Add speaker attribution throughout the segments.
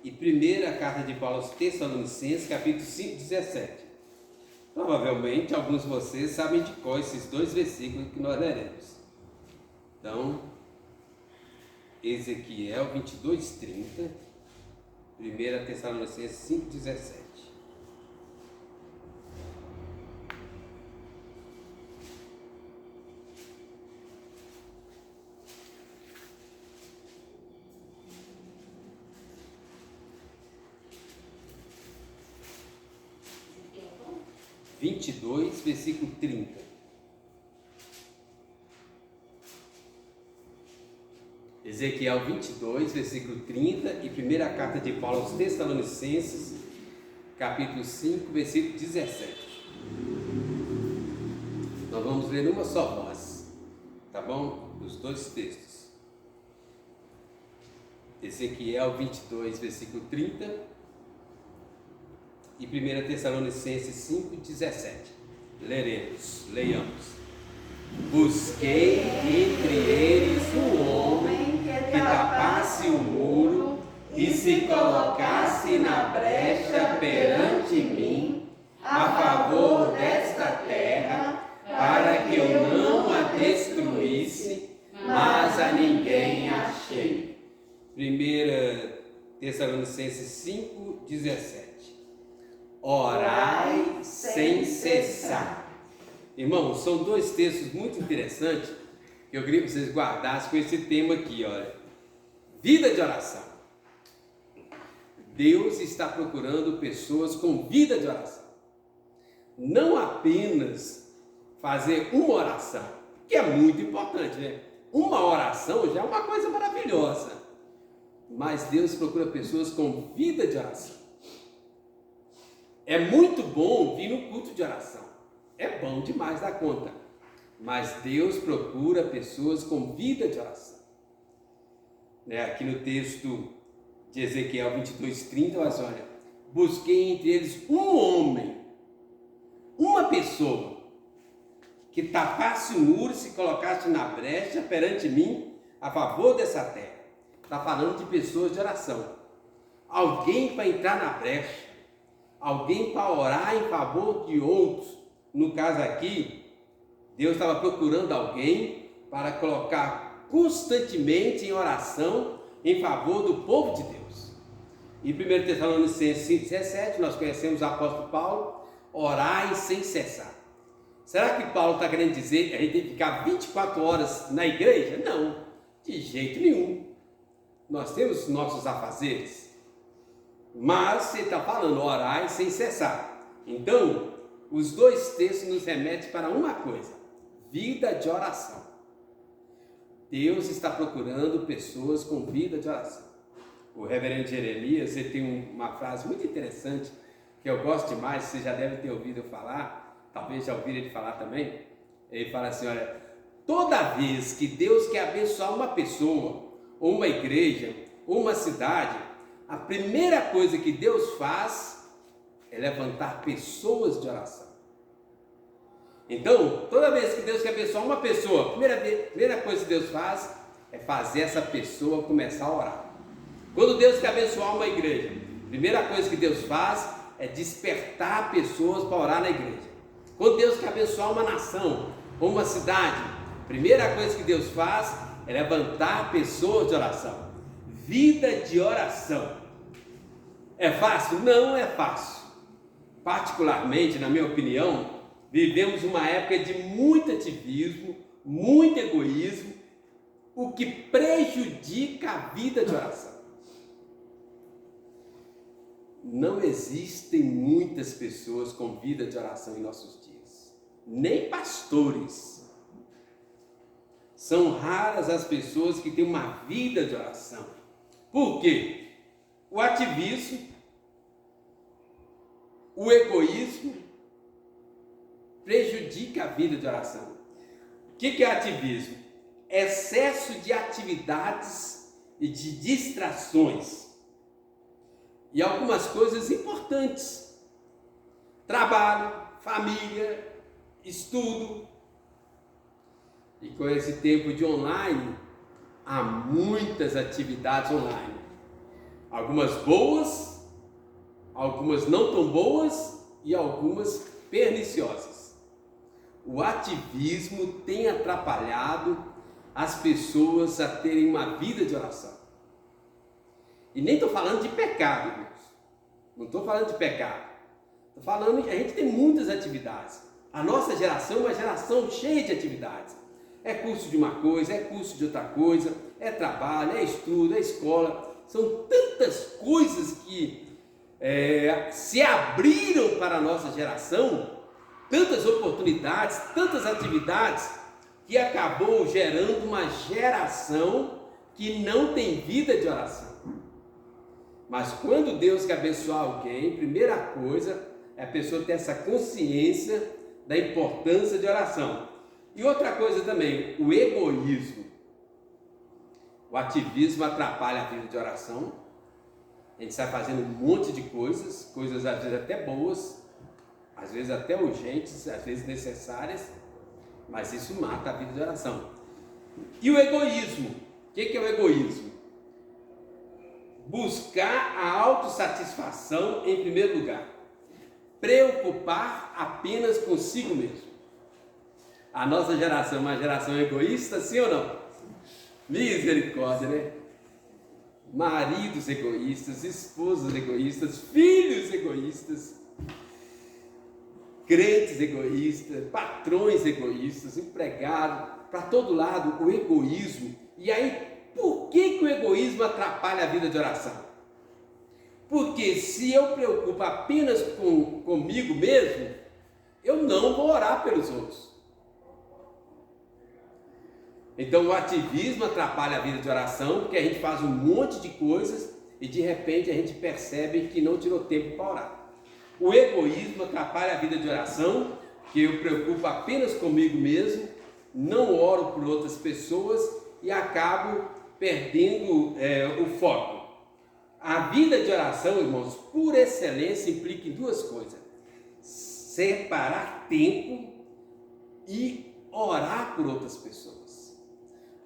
Speaker 1: e primeira carta de Paulo aos Tessalonicenses, capítulo 5, 17. Provavelmente alguns de vocês sabem de cor esses dois versículos que nós leremos. Então, Ezequiel 22, 30, 1 Tessalonicenses 5, 17.
Speaker 2: Ezequiel
Speaker 1: 22, versículo 30. Ezequiel 22, versículo 30 e primeira carta de Paulo aos Tessalonicenses, capítulo 5, versículo 17. Nós vamos ler uma só voz, tá bom? Os dois textos. Ezequiel 22, versículo 30 e 1 Tessalonicenses 5, 17. Leiamos. Busquei entre eles um homem que tapasse o muro e se colocasse na brecha perante mim, a favor desta terra, para que eu não a destruísse, mas a ninguém achei. 1 Tessalonicenses 5, 17. Orai sem cessar. Irmãos, são dois textos muito interessantes que eu queria que vocês guardassem com esse tema aqui, olha. Vida de oração. Deus está procurando pessoas com vida de oração. Não apenas fazer uma oração, que é muito importante, né? Uma oração já é uma coisa maravilhosa. Mas Deus procura pessoas com vida de oração. É muito bom vir no culto de oração. É bom demais da conta. Mas Deus procura pessoas com vida de oração. Aqui no texto de Ezequiel 22, 30, olha, busquei entre eles um homem, uma pessoa, que tapasse o muro e se colocasse na brecha perante mim, a favor dessa terra. Está falando de pessoas de oração. Alguém para entrar na brecha, alguém para orar em favor de outros. No caso aqui, Deus estava procurando alguém para colocar constantemente em oração em favor do povo de Deus. Em 1 Tessalonicenses 5,17, nós conhecemos o apóstolo Paulo, orai sem cessar. Será que Paulo está querendo dizer que a gente tem que ficar 24 horas na igreja? Não, de jeito nenhum. Nós temos nossos afazeres, mas ele está falando orai sem cessar. Então, os dois textos nos remetem para uma coisa: vida de oração. Deus está procurando pessoas com vida de oração. O reverendo Jeremias, ele tem uma frase muito interessante, que eu gosto demais, você já deve ter ouvido eu falar, talvez já ouviram ele falar também. Ele fala assim, olha, toda vez que Deus quer abençoar uma pessoa, ou uma igreja, ou uma cidade, a primeira coisa que Deus faz é levantar pessoas de oração. Então, toda vez que Deus quer abençoar uma pessoa, a primeira coisa que Deus faz é fazer essa pessoa começar a orar. Quando Deus quer abençoar uma igreja, a primeira coisa que Deus faz é despertar pessoas para orar na igreja. Quando Deus quer abençoar uma nação ou uma cidade, a primeira coisa que Deus faz é levantar pessoas de oração. Vida de oração. É fácil? Não é fácil. Particularmente, na minha opinião, vivemos uma época de muito ativismo, muito egoísmo, o que prejudica a vida de oração. Não existem muitas pessoas com vida de oração em nossos dias, nem pastores. São raras as pessoas que têm uma vida de oração. Por quê? O ativismo, o egoísmo prejudica a vida de oração. O que é ativismo? Excesso de atividades e de distrações. E algumas coisas importantes. Trabalho, família, estudo. E com esse tempo de online, há muitas atividades online. Algumas boas, algumas não tão boas e algumas perniciosas. O ativismo tem atrapalhado as pessoas a terem uma vida de oração. E nem estou falando de pecado, irmãos. Não estou falando de pecado. Estou falando que a gente tem muitas atividades. A nossa geração é uma geração cheia de atividades. É curso de uma coisa, é curso de outra coisa, é trabalho, é estudo, é escola. São tantas coisas que se abriram para a nossa geração, tantas oportunidades, tantas atividades, que acabou gerando uma geração que não tem vida de oração. Mas quando Deus quer abençoar alguém, primeira coisa é a pessoa ter essa consciência da importância de oração. E outra coisa também, o egoísmo. O ativismo atrapalha a vida de oração. A gente sai fazendo um monte de coisas às vezes até boas, às vezes até urgentes, às vezes necessárias, mas isso mata a vida de oração. E o egoísmo? O que é o egoísmo? Buscar a autossatisfação em primeiro lugar. Preocupar apenas consigo mesmo. A nossa geração é uma geração egoísta, sim ou não? Misericórdia, né? Maridos egoístas, esposas egoístas, filhos egoístas, crentes egoístas, patrões egoístas, empregados, para todo lado o egoísmo. E aí, por que o egoísmo atrapalha a vida de oração? Porque se eu preocupo apenas comigo mesmo, eu não vou orar pelos outros. Então o ativismo atrapalha a vida de oração, porque a gente faz um monte de coisas e de repente a gente percebe que não tirou tempo para orar. O egoísmo atrapalha a vida de oração, que eu preocupo apenas comigo mesmo, não oro por outras pessoas e acabo perdendo o foco. A vida de oração, irmãos, por excelência implica em duas coisas: separar tempo e orar por outras pessoas.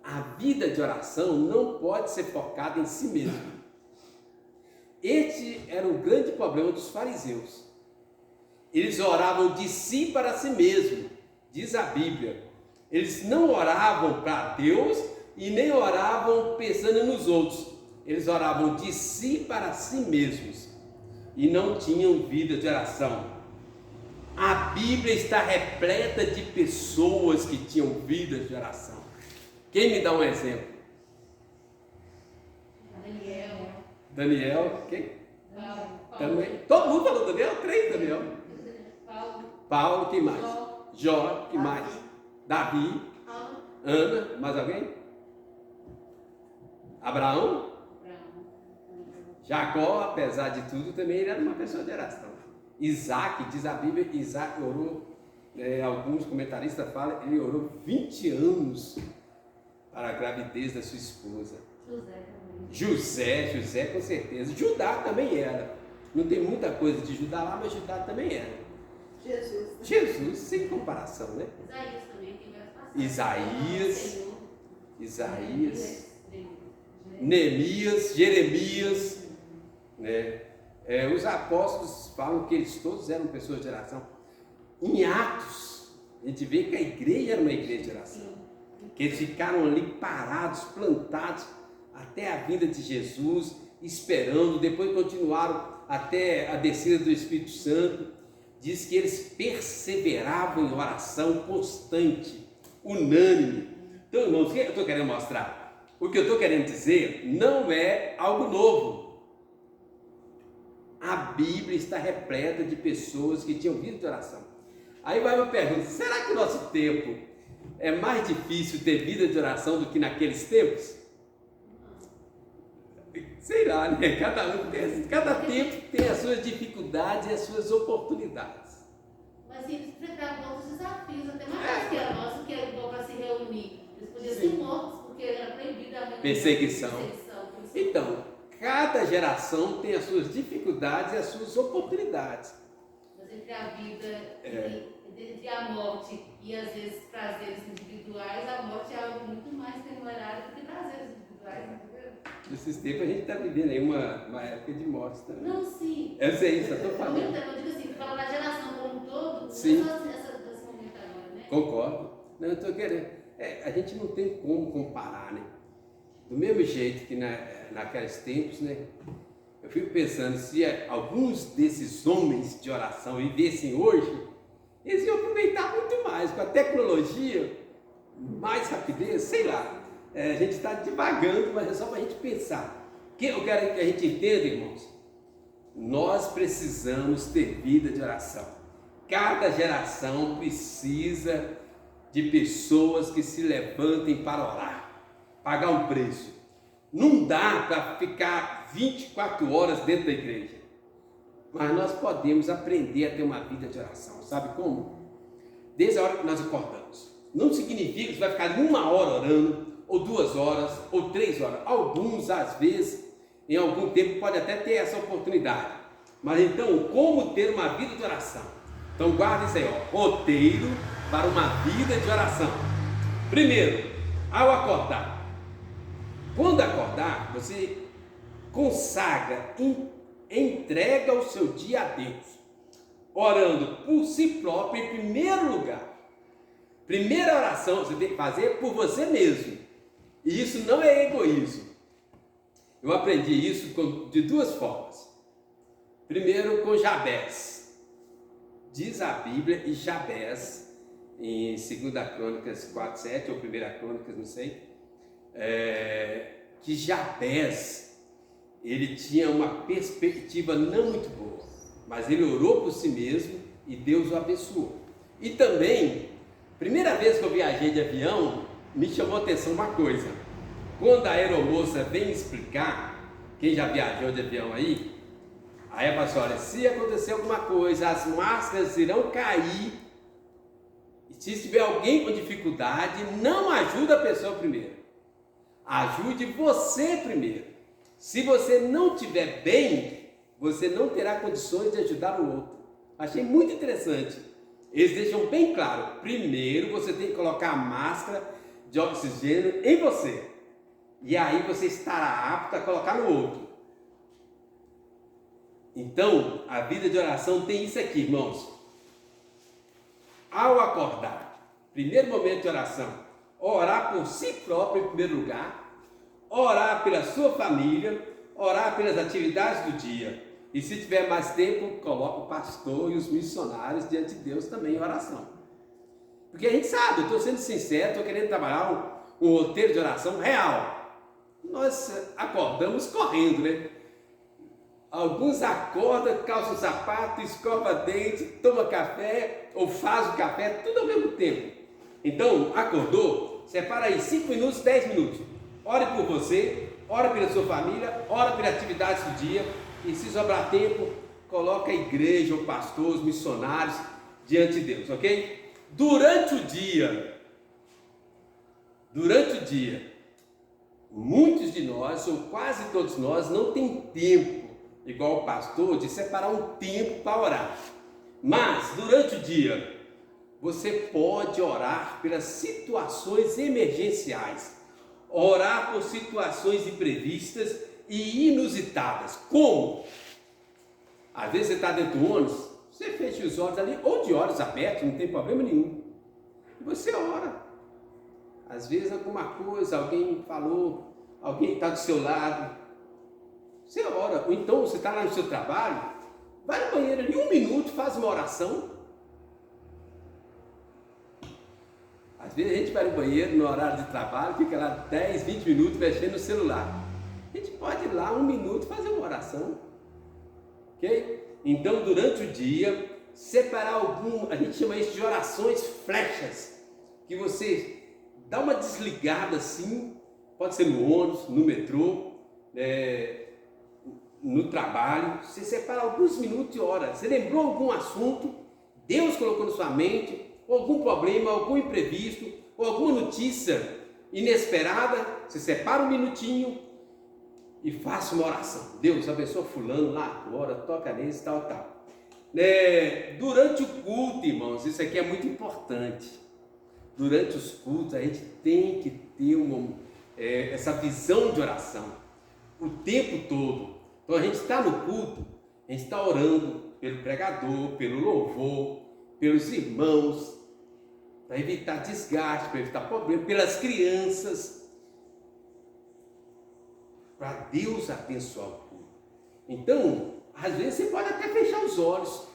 Speaker 1: A vida de oração não pode ser focada em si mesmo. Este era o grande problema dos fariseus. Eles oravam de si para si mesmo, diz a Bíblia. Eles não oravam para Deus e nem oravam pensando nos outros. Eles oravam de si para si mesmos e não tinham vida de oração. A Bíblia está repleta de pessoas que tinham vida de oração. Quem me dá um exemplo? Daniel, quem?
Speaker 2: Paulo.
Speaker 1: Também. Todo mundo falou Daniel? 3 Daniel. Paulo, quem mais? Jó, quem mais? Davi, Ana, mais alguém? Abraão? Jacó, apesar de tudo, também ele era uma pessoa de oração. Isaac, diz a Bíblia, Isaac orou, alguns comentaristas falam, ele orou 20 anos para a gravidez da sua esposa. José com certeza. Judá também era. Não tem muita coisa de Judá lá, mas Judá também era. Jesus, sem comparação, né?
Speaker 2: Isaías também tem várias passagens.
Speaker 1: Isaías, Neemias, Jeremias, né? Os apóstolos falam que eles todos eram pessoas de oração. Em Atos, a gente vê que a igreja era uma igreja de oração. Que eles ficaram ali parados, plantados, até a vinda de Jesus, esperando, depois continuaram até a descida do Espírito Santo. Diz que eles perseveravam em oração constante, unânime. Então, irmãos, o que eu estou querendo mostrar? O que eu estou querendo dizer não é algo novo. A Bíblia está repleta de pessoas que tinham vida de oração. Aí vai uma pergunta: será que o nosso tempo é mais difícil ter vida de oração do que naqueles tempos? Sei lá, né? Cada tempo tem as suas dificuldades e as suas oportunidades.
Speaker 2: Mas eles enfrentavam outros desafios, até mais que era nosso, que era bom para se reunir. Eles podiam ser mortos, porque era proibida a
Speaker 1: perseguição. Então, cada geração tem as suas dificuldades e as suas oportunidades.
Speaker 2: Mas entre a vida, entre a morte e às vezes prazeres individuais, a morte é algo muito mais temerário do que prazeres individuais, entendeu?
Speaker 1: Nesses tempos a gente está vivendo aí uma época de morte também.
Speaker 2: Não, sim.
Speaker 1: Eu sei isso, eu estou falando.
Speaker 2: Eu digo assim, fala da geração como um todo,
Speaker 1: Sim.
Speaker 2: não é só esse momento agora, né?
Speaker 1: Concordo. Não, eu estou querendo. A gente não tem como comparar, né? Do mesmo jeito que naqueles tempos, né? Eu fico pensando, se alguns desses homens de oração vivessem hoje, eles iam aproveitar muito mais, com a tecnologia, mais rapidez, sei lá. A gente está divagando, mas é só para a gente pensar. Eu quero que a gente entenda, irmãos, nós precisamos ter vida de oração. Cada geração precisa de pessoas que se levantem para orar, pagar um preço. Não dá para ficar 24 horas dentro da igreja, mas nós podemos aprender a ter uma vida de oração. Sabe como? Desde a hora que nós acordamos. Não significa que você vai ficar 1 hora orando, ou 2 horas, ou 3 horas. Alguns, às vezes, em algum tempo, pode até ter essa oportunidade. Mas então, como ter uma vida de oração? Então guarda isso aí, ó, roteiro para uma vida de oração. Primeiro, ao acordar. Quando acordar, você consagra, entrega o seu dia a Deus, orando por si próprio em primeiro lugar. Primeira oração você tem que fazer por você mesmo. E isso não é egoísmo. Eu aprendi isso de 2 formas. Primeiro com Jabez. Diz a Bíblia, e Jabez, em 2 Crônicas 4:7, ou 1 Crônicas, não sei, que Jabez, ele tinha uma perspectiva não muito boa, mas ele orou por si mesmo e Deus o abençoou. E também, primeira vez que eu viajei de avião, me chamou a atenção uma coisa. Quando a aeromoça vem explicar, quem já viajou de avião aí ela fala assim, olha, se acontecer alguma coisa, as máscaras irão cair, e se tiver alguém com dificuldade, não ajuda a pessoa primeiro, ajude você primeiro. Se você não estiver bem, você não terá condições de ajudar o outro. Achei muito interessante. Eles deixam bem claro, primeiro você tem que colocar a máscara de oxigênio em você, e aí você estará apto a colocar no outro. Então, a vida de oração tem isso aqui, irmãos. Ao acordar, primeiro momento de oração, orar por si próprio em primeiro lugar, orar pela sua família, orar pelas atividades do dia. E se tiver mais tempo, coloca o pastor e os missionários diante de Deus também em oração. Porque a gente sabe, eu estou sendo sincero, estou querendo trabalhar um roteiro de oração real. Nós acordamos correndo, né? Alguns acordam, calçam o sapato, escova dente, toma café, ou faz o café, tudo ao mesmo tempo. Então, acordou, separa aí 5 minutos, 10 minutos. Ore por você, ore pela sua família, ore pelas atividades do dia, e se sobrar tempo, coloca a igreja, o pastor, os missionários diante de Deus, ok? Durante o dia, muitos de nós, ou quase todos nós, não tem tempo, igual o pastor, de separar um tempo para orar. Mas, durante o dia, você pode orar pelas situações emergenciais, orar por situações imprevistas e inusitadas. Como? Às vezes você está dentro do ônibus, você fecha os olhos ali, ou de olhos abertos, não tem problema nenhum, e você ora. Às vezes alguma coisa, alguém falou, alguém está do seu lado, você ora. Ou então você está lá no seu trabalho, vai no banheiro ali 1 minuto, faz uma oração. Às vezes a gente vai no banheiro no horário de trabalho, fica lá 10, 20 minutos mexendo no celular. A gente pode ir lá 1 minuto fazer uma oração, ok? Então durante o dia, separar a gente chama isso de orações flechas, que você dá uma desligada assim, pode ser no ônibus, no metrô, no trabalho, você separa alguns minutos e ora. Você lembrou algum assunto, Deus colocou na sua mente, ou algum problema, algum imprevisto, ou alguma notícia inesperada, você separa 1 minutinho e faça uma oração. Deus abençoa fulano lá agora, toca nesse, tal. Durante o culto, irmãos, isso aqui é muito importante. Durante os cultos a gente tem que ter essa visão de oração. o tempo todo. Então a gente está no culto, a gente está orando pelo pregador, pelo louvor, pelos irmãos, para evitar desgaste, para evitar problema, pelas crianças, para Deus abençoar o culto. Então, às vezes você pode até fechar os olhos,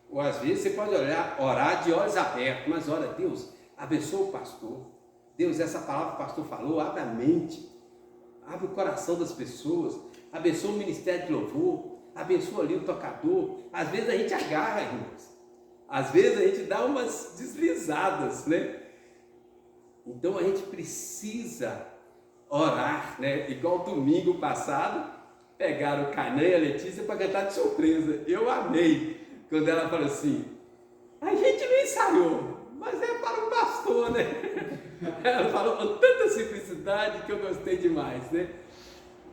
Speaker 1: ou às vezes você pode orar de olhos abertos, mas ora, Deus, abençoa o pastor. Deus, essa palavra que o pastor falou, abre a mente, abre o coração das pessoas, abençoa o ministério de louvor, abençoa ali o tocador. Às vezes a gente agarra, irmãos. Às vezes a gente dá umas deslizadas, né? Então a gente precisa orar, né? Igual domingo passado, pegaram o Cainan e a Letícia para cantar de surpresa. Eu amei quando ela falou assim: a gente não ensaiou, mas é para o pastor, né? Ela falou com tanta simplicidade que eu gostei demais, né?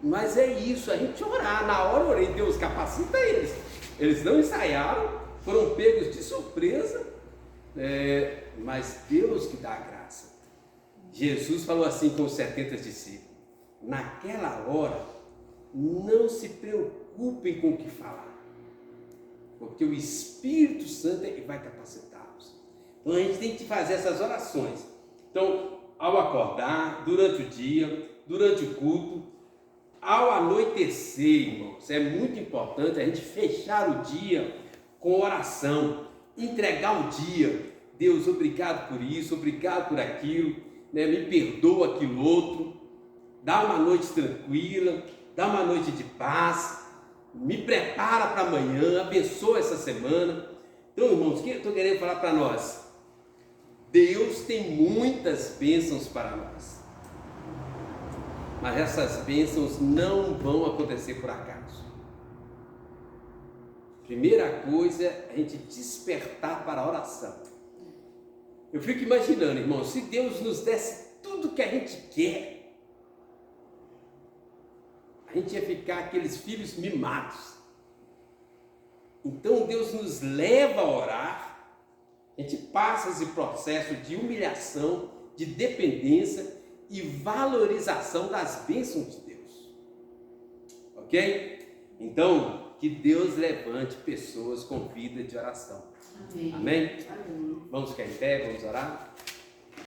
Speaker 1: Mas é isso, a gente orar. Na hora eu orei, Deus capacita eles. Eles não ensaiaram, foram pegos de surpresa, mas Deus que dá a graça. Jesus falou assim com os 70 discípulos: naquela hora, não se preocupem com o que falar, porque o Espírito Santo é que vai capacitá-los. Então a gente tem que fazer essas orações. Então, ao acordar, durante o dia, durante o culto, ao anoitecer, irmãos, é muito importante a gente fechar o dia com oração, entregar o dia. Deus, obrigado por isso, obrigado por aquilo, né? Me perdoa aquilo outro, dá uma noite tranquila, dá uma noite de paz, me prepara para amanhã, abençoa essa semana. Então, irmãos, o que eu estou querendo falar para nós? Deus tem muitas bênçãos para nós, mas essas bênçãos não vão acontecer por acaso. Primeira coisa é a gente despertar para a oração. Eu fico imaginando, irmão, se Deus nos desse tudo que a gente quer, a gente ia ficar aqueles filhos mimados. Então Deus nos leva a orar, a gente passa esse processo de humilhação, de dependência e valorização das bênçãos de Deus. Ok? Então, que Deus levante pessoas com vida de oração.
Speaker 2: Amém.
Speaker 1: Amém?
Speaker 2: Amém.
Speaker 1: Vamos ficar em pé, vamos orar?